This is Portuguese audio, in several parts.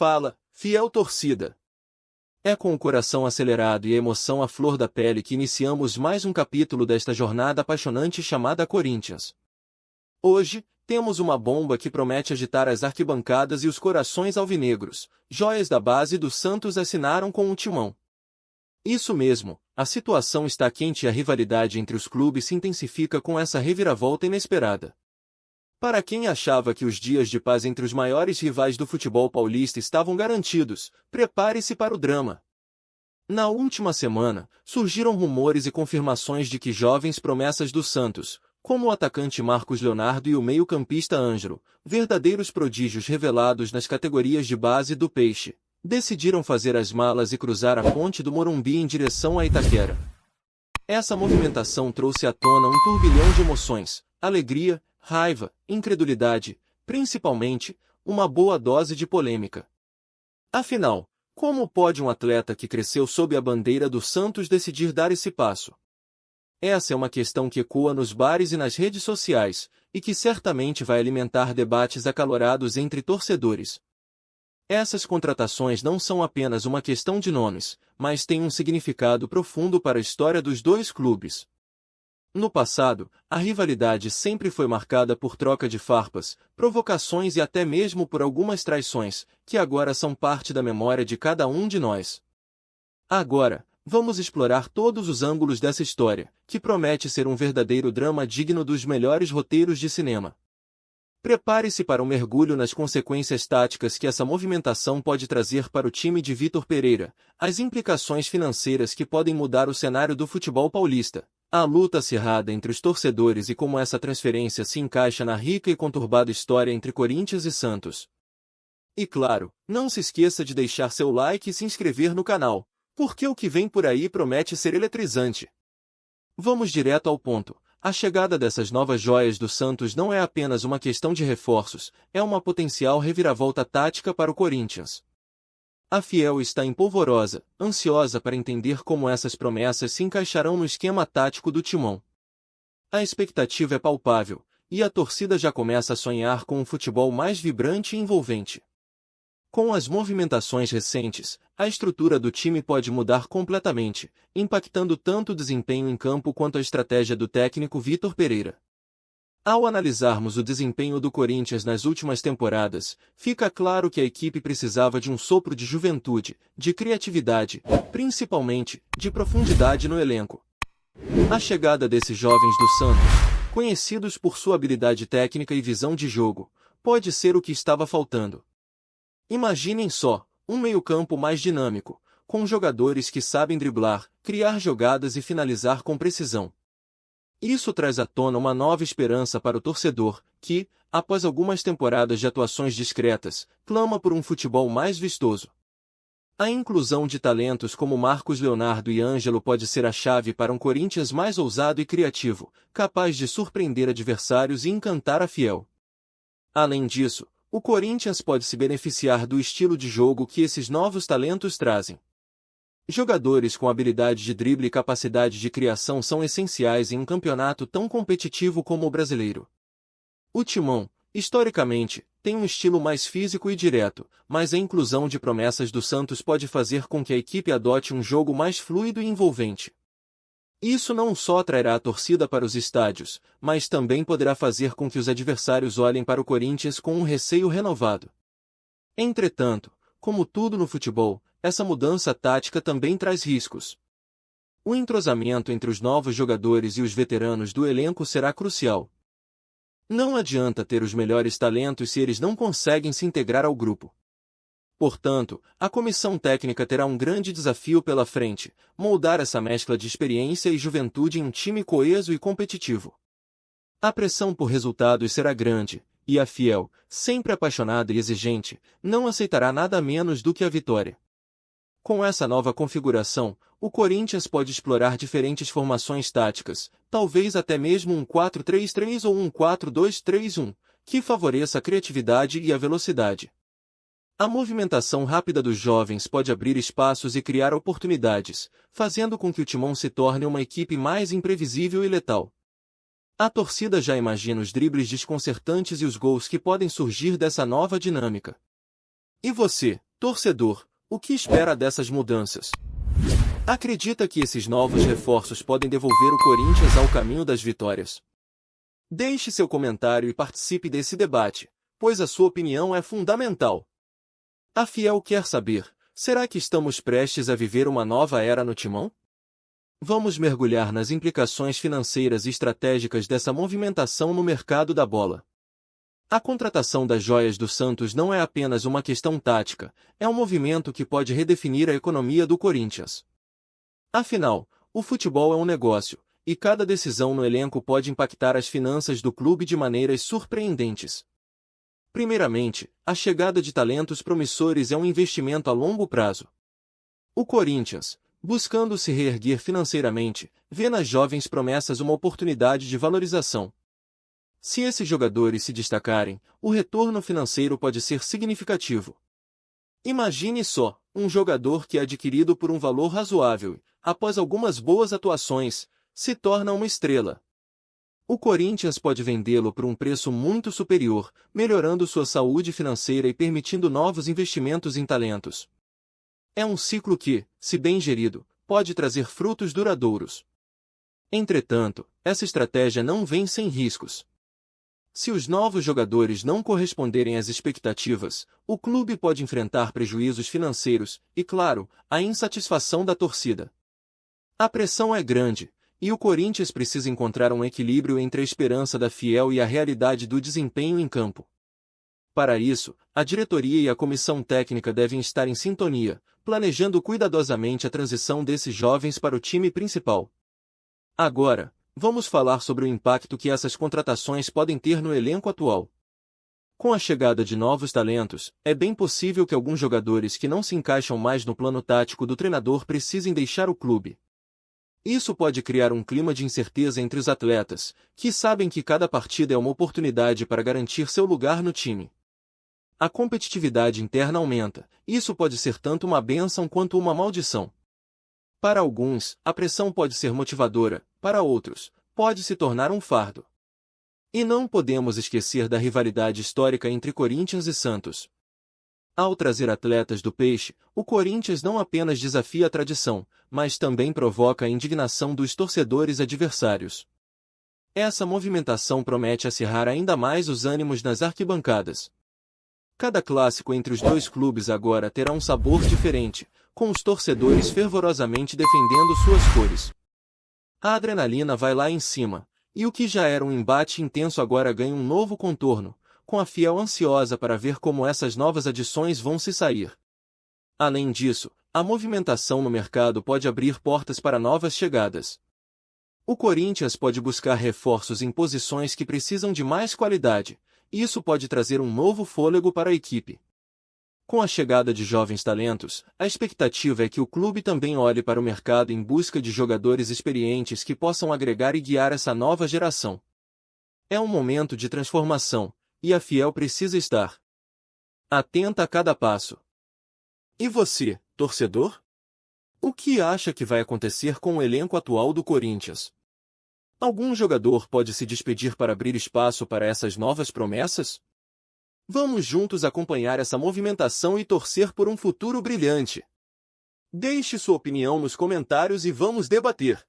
Fala, fiel torcida! É com o coração acelerado e a emoção à flor da pele que iniciamos mais um capítulo desta jornada apaixonante chamada Corinthians. Hoje, temos uma bomba que promete agitar as arquibancadas e os corações alvinegros. Joias da base do Santos assinaram com o Timão. Isso mesmo, a situação está quente e a rivalidade entre os clubes se intensifica com essa reviravolta inesperada. Para quem achava que os dias de paz entre os maiores rivais do futebol paulista estavam garantidos, prepare-se para o drama. Na última semana, surgiram rumores e confirmações de que jovens promessas do Santos, como o atacante Marcos Leonardo e o meio-campista Ângelo, verdadeiros prodígios revelados nas categorias de base do Peixe, decidiram fazer as malas e cruzar a ponte do Morumbi em direção a Itaquera. Essa movimentação trouxe à tona um turbilhão de emoções, alegria, raiva, incredulidade, principalmente, uma boa dose de polêmica. Afinal, como pode um atleta que cresceu sob a bandeira do Santos decidir dar esse passo? Essa é uma questão que ecoa nos bares e nas redes sociais, e que certamente vai alimentar debates acalorados entre torcedores. Essas contratações não são apenas uma questão de nomes, mas têm um significado profundo para a história dos dois clubes. No passado, a rivalidade sempre foi marcada por troca de farpas, provocações e até mesmo por algumas traições, que agora são parte da memória de cada um de nós. Agora, vamos explorar todos os ângulos dessa história, que promete ser um verdadeiro drama digno dos melhores roteiros de cinema. Prepare-se para um mergulho nas consequências táticas que essa movimentação pode trazer para o time de Vitor Pereira, as implicações financeiras que podem mudar o cenário do futebol paulista, a luta acirrada entre os torcedores e como essa transferência se encaixa na rica e conturbada história entre Corinthians e Santos. E claro, não se esqueça de deixar seu like e se inscrever no canal, porque o que vem por aí promete ser eletrizante. Vamos direto ao ponto. A chegada dessas novas joias do Santos não é apenas uma questão de reforços, é uma potencial reviravolta tática para o Corinthians. A Fiel está empolvorosa, ansiosa para entender como essas promessas se encaixarão no esquema tático do Timão. A expectativa é palpável, e a torcida já começa a sonhar com um futebol mais vibrante e envolvente. Com as movimentações recentes, a estrutura do time pode mudar completamente, impactando tanto o desempenho em campo quanto a estratégia do técnico Vitor Pereira. Ao analisarmos o desempenho do Corinthians nas últimas temporadas, fica claro que a equipe precisava de um sopro de juventude, de criatividade, principalmente, de profundidade no elenco. A chegada desses jovens do Santos, conhecidos por sua habilidade técnica e visão de jogo, pode ser o que estava faltando. Imaginem só, um meio-campo mais dinâmico, com jogadores que sabem driblar, criar jogadas e finalizar com precisão. Isso traz à tona uma nova esperança para o torcedor, que, após algumas temporadas de atuações discretas, clama por um futebol mais vistoso. A inclusão de talentos como Marcos Leonardo e Ângelo pode ser a chave para um Corinthians mais ousado e criativo, capaz de surpreender adversários e encantar a Fiel. Além disso, o Corinthians pode se beneficiar do estilo de jogo que esses novos talentos trazem. Jogadores com habilidade de drible e capacidade de criação são essenciais em um campeonato tão competitivo como o brasileiro. O Timão, historicamente, tem um estilo mais físico e direto, mas a inclusão de promessas do Santos pode fazer com que a equipe adote um jogo mais fluido e envolvente. Isso não só atrairá a torcida para os estádios, mas também poderá fazer com que os adversários olhem para o Corinthians com um receio renovado. Entretanto, como tudo no futebol, essa mudança tática também traz riscos. O entrosamento entre os novos jogadores e os veteranos do elenco será crucial. Não adianta ter os melhores talentos se eles não conseguem se integrar ao grupo. Portanto, a comissão técnica terá um grande desafio pela frente, moldar essa mescla de experiência e juventude em um time coeso e competitivo. A pressão por resultados será grande, e a Fiel, sempre apaixonada e exigente, não aceitará nada menos do que a vitória. Com essa nova configuração, o Corinthians pode explorar diferentes formações táticas, talvez até mesmo um 4-3-3 ou um 4-2-3-1, que favoreça a criatividade e a velocidade. A movimentação rápida dos jovens pode abrir espaços e criar oportunidades, fazendo com que o Timão se torne uma equipe mais imprevisível e letal. A torcida já imagina os dribles desconcertantes e os gols que podem surgir dessa nova dinâmica. E você, Torcedor, o que espera dessas mudanças? Acredita que esses novos reforços podem devolver o Corinthians ao caminho das vitórias? Deixe seu comentário e participe desse debate, pois a sua opinião é fundamental. A Fiel quer saber, será que estamos prestes a viver uma nova era no Timão? Vamos mergulhar nas implicações financeiras e estratégicas dessa movimentação no mercado da bola. A contratação das joias do Santos não é apenas uma questão tática, é um movimento que pode redefinir a economia do Corinthians. Afinal, o futebol é um negócio, e cada decisão no elenco pode impactar as finanças do clube de maneiras surpreendentes. Primeiramente, a chegada de talentos promissores é um investimento a longo prazo. O Corinthians, buscando se reerguer financeiramente, vê nas jovens promessas uma oportunidade de valorização. Se esses jogadores se destacarem, o retorno financeiro pode ser significativo. Imagine só, um jogador que é adquirido por um valor razoável, após algumas boas atuações, se torna uma estrela. O Corinthians pode vendê-lo por um preço muito superior, melhorando sua saúde financeira e permitindo novos investimentos em talentos. É um ciclo que, se bem gerido, pode trazer frutos duradouros. Entretanto, essa estratégia não vem sem riscos. Se os novos jogadores não corresponderem às expectativas, o clube pode enfrentar prejuízos financeiros e, claro, a insatisfação da torcida. A pressão é grande, e o Corinthians precisa encontrar um equilíbrio entre a esperança da Fiel e a realidade do desempenho em campo. Para isso, a diretoria e a comissão técnica devem estar em sintonia, planejando cuidadosamente a transição desses jovens para o time principal. Agora, vamos falar sobre o impacto que essas contratações podem ter no elenco atual. Com a chegada de novos talentos, é bem possível que alguns jogadores que não se encaixam mais no plano tático do treinador precisem deixar o clube. Isso pode criar um clima de incerteza entre os atletas, que sabem que cada partida é uma oportunidade para garantir seu lugar no time. A competitividade interna aumenta, isso pode ser tanto uma bênção quanto uma maldição. Para alguns, a pressão pode ser motivadora, para outros, pode se tornar um fardo. E não podemos esquecer da rivalidade histórica entre Corinthians e Santos. Ao trazer atletas do Peixe, o Corinthians não apenas desafia a tradição, mas também provoca a indignação dos torcedores adversários. Essa movimentação promete acirrar ainda mais os ânimos nas arquibancadas. Cada clássico entre os dois clubes agora terá um sabor diferente, com os torcedores fervorosamente defendendo suas cores. A adrenalina vai lá em cima, e o que já era um embate intenso agora ganha um novo contorno, com a Fiel ansiosa para ver como essas novas adições vão se sair. Além disso, a movimentação no mercado pode abrir portas para novas chegadas. O Corinthians pode buscar reforços em posições que precisam de mais qualidade, e isso pode trazer um novo fôlego para a equipe. Com a chegada de jovens talentos, a expectativa é que o clube também olhe para o mercado em busca de jogadores experientes que possam agregar e guiar essa nova geração. É um momento de transformação, e a Fiel precisa estar atenta a cada passo. E você, torcedor? O que acha que vai acontecer com o elenco atual do Corinthians? Algum jogador pode se despedir para abrir espaço para essas novas promessas? Vamos juntos acompanhar essa movimentação e torcer por um futuro brilhante. Deixe sua opinião nos comentários e vamos debater.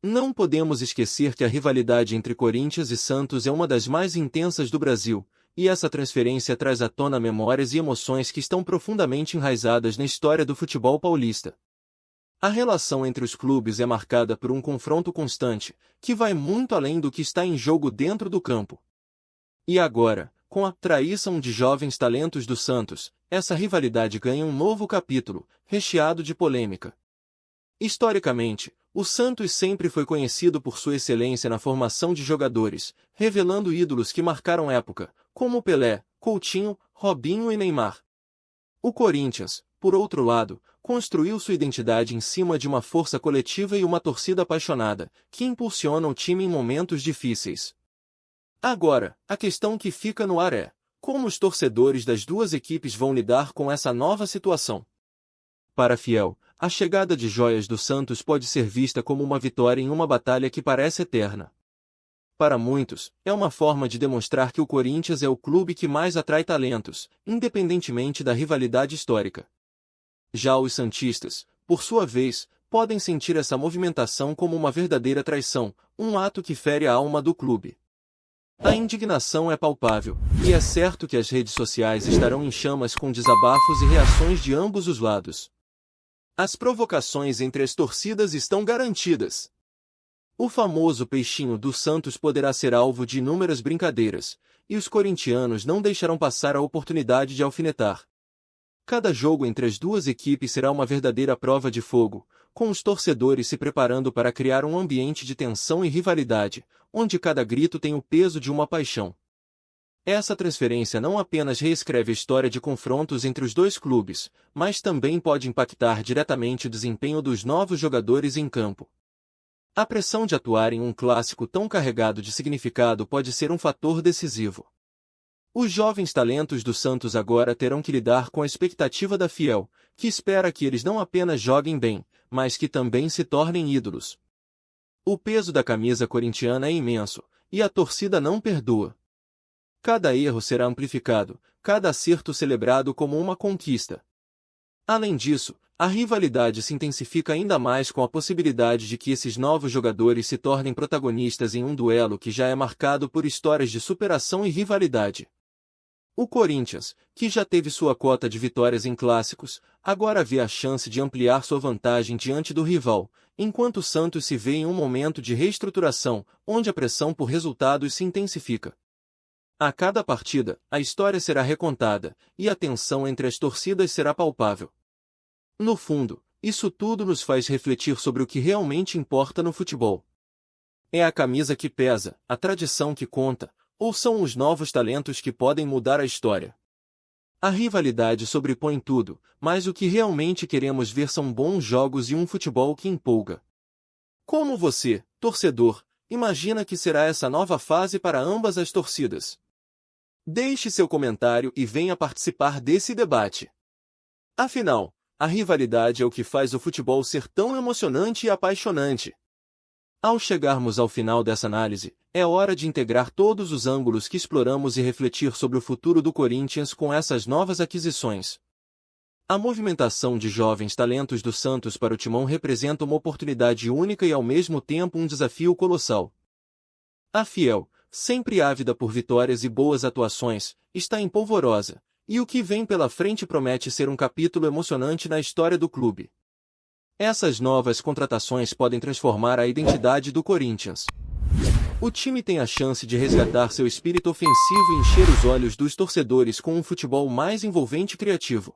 Não podemos esquecer que a rivalidade entre Corinthians e Santos é uma das mais intensas do Brasil, e essa transferência traz à tona memórias e emoções que estão profundamente enraizadas na história do futebol paulista. A relação entre os clubes é marcada por um confronto constante, que vai muito além do que está em jogo dentro do campo. E agora, com a traição de jovens talentos do Santos, essa rivalidade ganha um novo capítulo, recheado de polêmica. Historicamente, o Santos sempre foi conhecido por sua excelência na formação de jogadores, revelando ídolos que marcaram época, como Pelé, Coutinho, Robinho e Neymar. O Corinthians, por outro lado, construiu sua identidade em cima de uma força coletiva e uma torcida apaixonada, que impulsiona o time em momentos difíceis. Agora, a questão que fica no ar é: como os torcedores das duas equipes vão lidar com essa nova situação? Para a Fiel, a chegada de joias do Santos pode ser vista como uma vitória em uma batalha que parece eterna. Para muitos, é uma forma de demonstrar que o Corinthians é o clube que mais atrai talentos, independentemente da rivalidade histórica. Já os santistas, por sua vez, podem sentir essa movimentação como uma verdadeira traição, um ato que fere a alma do clube. A indignação é palpável, e é certo que as redes sociais estarão em chamas com desabafos e reações de ambos os lados. As provocações entre as torcidas estão garantidas. O famoso peixinho do Santos poderá ser alvo de inúmeras brincadeiras, e os corintianos não deixarão passar a oportunidade de alfinetar. Cada jogo entre as duas equipes será uma verdadeira prova de fogo, com os torcedores se preparando para criar um ambiente de tensão e rivalidade, onde cada grito tem o peso de uma paixão. Essa transferência não apenas reescreve a história de confrontos entre os dois clubes, mas também pode impactar diretamente o desempenho dos novos jogadores em campo. A pressão de atuar em um clássico tão carregado de significado pode ser um fator decisivo. Os jovens talentos do Santos agora terão que lidar com a expectativa da Fiel, que espera que eles não apenas joguem bem, mas que também se tornem ídolos. O peso da camisa corintiana é imenso, e a torcida não perdoa. Cada erro será amplificado, cada acerto celebrado como uma conquista. Além disso, a rivalidade se intensifica ainda mais com a possibilidade de que esses novos jogadores se tornem protagonistas em um duelo que já é marcado por histórias de superação e rivalidade. O Corinthians, que já teve sua cota de vitórias em clássicos, agora vê a chance de ampliar sua vantagem diante do rival, enquanto o Santos se vê em um momento de reestruturação, onde a pressão por resultados se intensifica. A cada partida, a história será recontada, e a tensão entre as torcidas será palpável. No fundo, isso tudo nos faz refletir sobre o que realmente importa no futebol. É a camisa que pesa, a tradição que conta, ou são os novos talentos que podem mudar a história? A rivalidade sobrepõe tudo, mas o que realmente queremos ver são bons jogos e um futebol que empolga. Como você, torcedor, imagina que será essa nova fase para ambas as torcidas? Deixe seu comentário e venha participar desse debate. Afinal, a rivalidade é o que faz o futebol ser tão emocionante e apaixonante. Ao chegarmos ao final dessa análise, é hora de integrar todos os ângulos que exploramos e refletir sobre o futuro do Corinthians com essas novas aquisições. A movimentação de jovens talentos do Santos para o timão representa uma oportunidade única e ao mesmo tempo um desafio colossal. A Fiel, sempre ávida por vitórias e boas atuações, está em polvorosa, e o que vem pela frente promete ser um capítulo emocionante na história do clube. Essas novas contratações podem transformar a identidade do Corinthians. O time tem a chance de resgatar seu espírito ofensivo e encher os olhos dos torcedores com um futebol mais envolvente e criativo.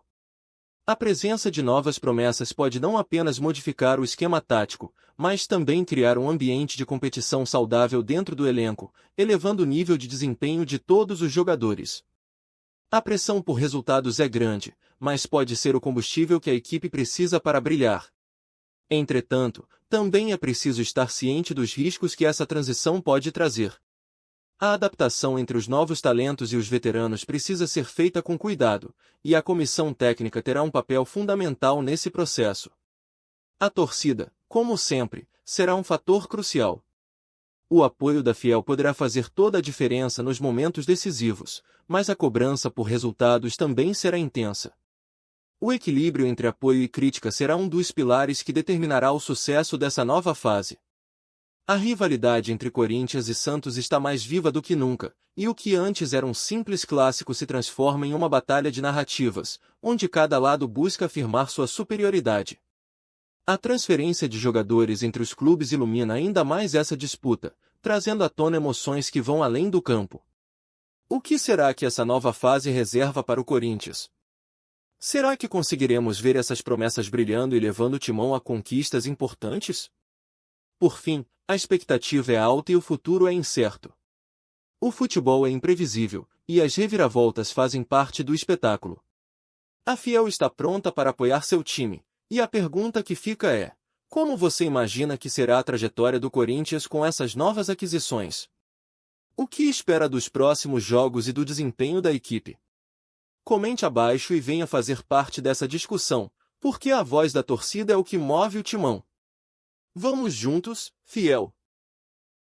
A presença de novas promessas pode não apenas modificar o esquema tático, mas também criar um ambiente de competição saudável dentro do elenco, elevando o nível de desempenho de todos os jogadores. A pressão por resultados é grande, mas pode ser o combustível que a equipe precisa para brilhar. Entretanto, também é preciso estar ciente dos riscos que essa transição pode trazer. A adaptação entre os novos talentos e os veteranos precisa ser feita com cuidado, e a comissão técnica terá um papel fundamental nesse processo. A torcida, como sempre, será um fator crucial. O apoio da Fiel poderá fazer toda a diferença nos momentos decisivos, mas a cobrança por resultados também será intensa. O equilíbrio entre apoio e crítica será um dos pilares que determinará o sucesso dessa nova fase. A rivalidade entre Corinthians e Santos está mais viva do que nunca, e o que antes era um simples clássico se transforma em uma batalha de narrativas, onde cada lado busca afirmar sua superioridade. A transferência de jogadores entre os clubes ilumina ainda mais essa disputa, trazendo à tona emoções que vão além do campo. O que será que essa nova fase reserva para o Corinthians? Será que conseguiremos ver essas promessas brilhando e levando o timão a conquistas importantes? Por fim, a expectativa é alta e o futuro é incerto. O futebol é imprevisível, e as reviravoltas fazem parte do espetáculo. A Fiel está pronta para apoiar seu time, e a pergunta que fica é: como você imagina que será a trajetória do Corinthians com essas novas aquisições? O que espera dos próximos jogos e do desempenho da equipe? Comente abaixo e venha fazer parte dessa discussão, porque a voz da torcida é o que move o timão. Vamos juntos, Fiel!